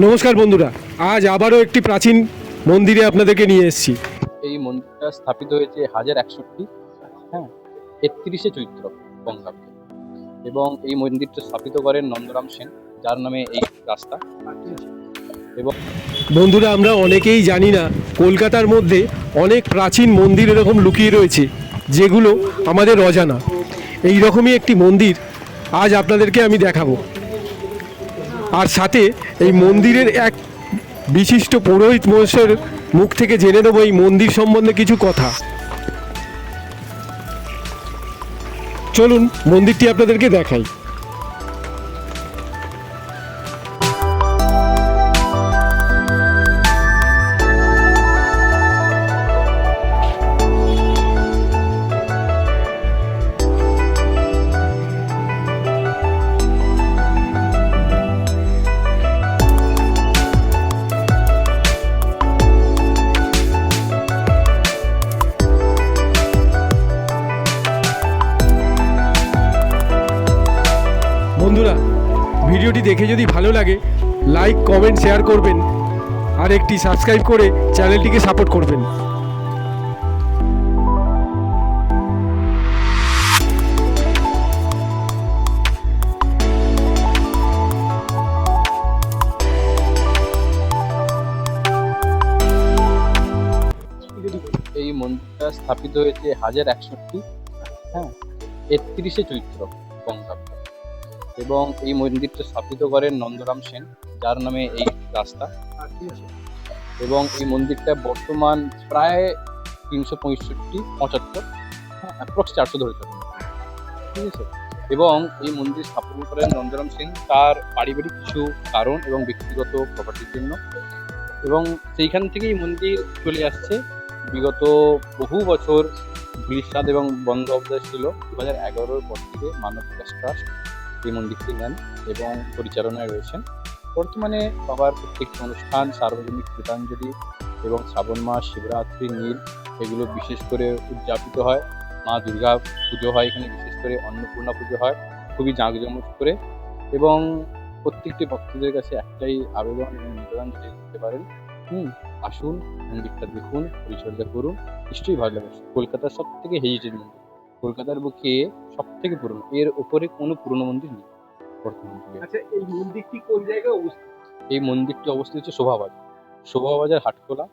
নমস্কার বন্ধুরা, আজ আবারও একটি প্রাচীন মন্দিরে আপনাদেরকে নিয়ে এসেছি। এই মন্দিরটা স্থাপিত হয়েছে 1061, হ্যাঁ, 31শে চৈত্র বঙ্গাব্দে। এবং এই মন্দিরটা স্থাপিত করেন নন্দরাম সেন, যার নামে এই রাস্তা। এবং বন্ধুরা, আমরা অনেকেই জানি না কলকাতার মধ্যে অনেক প্রাচীন মন্দির এরকম লুকিয়ে রয়েছে যেগুলো আমাদের অজানা। এই রকমই একটি মন্দির আজ আপনাদেরকে আমি দেখাবো। আর সাথে এই মন্দিরের এক বিশিষ্ট পুরোহিত মহাশয়ের মুখ থেকে জেনে নেবো এই মন্দির সম্বন্ধে কিছু কথা। চলুন মন্দিরটি আপনাদেরকে দেখাই। বন্ধুরা, ভিডিওটি দেখে যদি ভালো লাগে লাইক, কমেন্ট, শেয়ার করবেন আর একটি সাবস্ক্রাইব করে চ্যানেলটিকে সাপোর্ট করবেন। এই মন্দিরটা স্থাপিত হয়েছে 1061, হ্যাঁ, 31শে চৈত্র বঙ্গাব্দে। এবং এই মন্দিরটা স্থাপিত করেন নন্দরাম সেন, যার নামে এই রাস্তা। এবং এই মন্দিরটা বর্তমান প্রায় 365-75, হ্যাঁ, অ্যাপ্রক্স 400 ধরে চলে, ঠিক আছে। এবং এই মন্দির স্থাপন করেন নন্দরাম সেন তার পারিবারিক কিছু কারণ এবং ব্যক্তিগত প্রপার্টির জন্য। এবং সেইখান থেকেই মন্দির চলে আসছে বিগত বহু বছর। ধুলিস্বাদ এবং বন্দ্যোপাধ্যায় ছিল 2011-র পর থেকে মানব বিকাশ ট্রাস্ট এই মন্দিরটি নেন এবং পরিচালনায় রয়েছেন। বর্তমানে বাবার প্রত্যেকটি অনুষ্ঠান, সার্বজনীন কৃতাঞ্জলি এবং শ্রাবণ মাস, শিবরাত্রি, নীল, এগুলো বিশেষ করে উদযাপিত হয়। মা দুর্গা পুজো হয় এখানে, বিশেষ করে অন্নপূর্ণা পুজো হয় খুবই জাঁকজমক করে। এবং প্রত্যেকটি ভক্তদের কাছে একটাই আবেদন এবং নিবেদন, যদি করতে পারেন, আসুন মন্দিরটা দেখুন, পরিচর্যা করুন, নিশ্চয়ই ভালো লাগবে। কলকাতার সব থেকে হেরিটেজ মন্দির, কলকাতার বুকে সব থেকে পুরনো, এর উপরে কোনো পুরনো মন্দির নেই বর্তমান যুগে। আচ্ছা, এই মন্দিরটি কোন জায়গায় অবস্থিত? এই মন্দিরটি অবস্থিত হচ্ছে শোভাবাজার, শোভাবাজার হাটখোলা।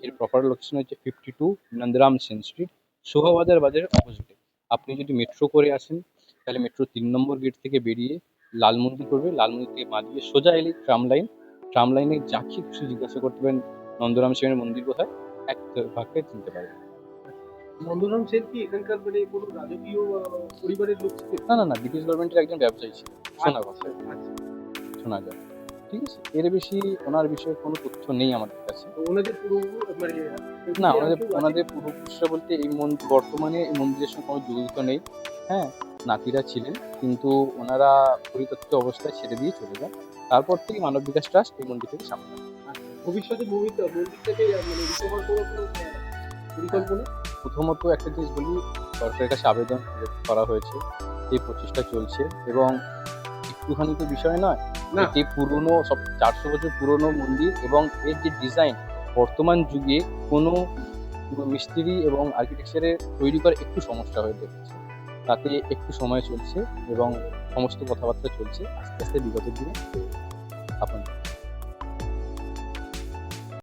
এর প্রপার লোকেশন হচ্ছে 52 নন্দরাম সেন স্ট্রিট, শোভাবাজার বাজারের অপোজিটে। আপনি যদি মেট্রো করে আসেন তাহলে মেট্রো 3 নম্বর গেট থেকে বেরিয়ে লাল মন্দির করবে, লাল মন্দির থেকে বাঁ দিকে সোজা এলে ট্রাম লাইনে যাকে কিছু জিজ্ঞাসা করতে পারেন নন্দরাম সেনের মন্দির কোথায়, এক ভাগে চিনতে পারবেন। নন্দরাম সেন কি এখানকার মানে কোনো রাজকীয় পরিবারের লোক ছিলেন? না, ব্রিটিশ গভর্নমেন্টের একজন ব্যবসায়ী ছিল, শোনা কথা, শোনা যায়, ঠিক আছে। এর বেশি ওনার বিষয়ে কোনো তথ্য নেই আমাদের কাছে। ওনাদের পুরো মানে না, ওনাদের পূর্বপুরুষরা বলতে এই বর্তমানে এই মন্দিরের সঙ্গে কোনো জড়িত নেই, হ্যাঁ, নাতিরা ছিলেন, কিন্তু ওনারা পরিত্যক্ত অবস্থায় ছেড়ে দিয়ে চলে যান। তারপর থেকে মানব বিকাশ ট্রাস্ট এই মন্দিরটাকে সামলায়। ভবিষ্যতে মন্দিরটাকে মানে রিকভার করার কোনো পরিকল্পনা? প্রথমত একটা জিনিস বলি, সরকারের কাছে আবেদন করা হয়েছে, এই প্রচেষ্টা চলছে। এবং একটুখানি তো বিষয় নয়, না। এটি পুরনো, সব 400 বছর পুরনো মন্দির এবং এর যে ডিজাইন বর্তমান যুগে কোনো মিস্ত্রি এবং আর্কিটেকচারে তৈরি করা একটু সমস্যা হয়ে দেখছে, তাতে একটু সময় চলছে এবং সমস্ত কথাবার্তা চলছে, আস্তে আস্তে বিগত দিনে আপনার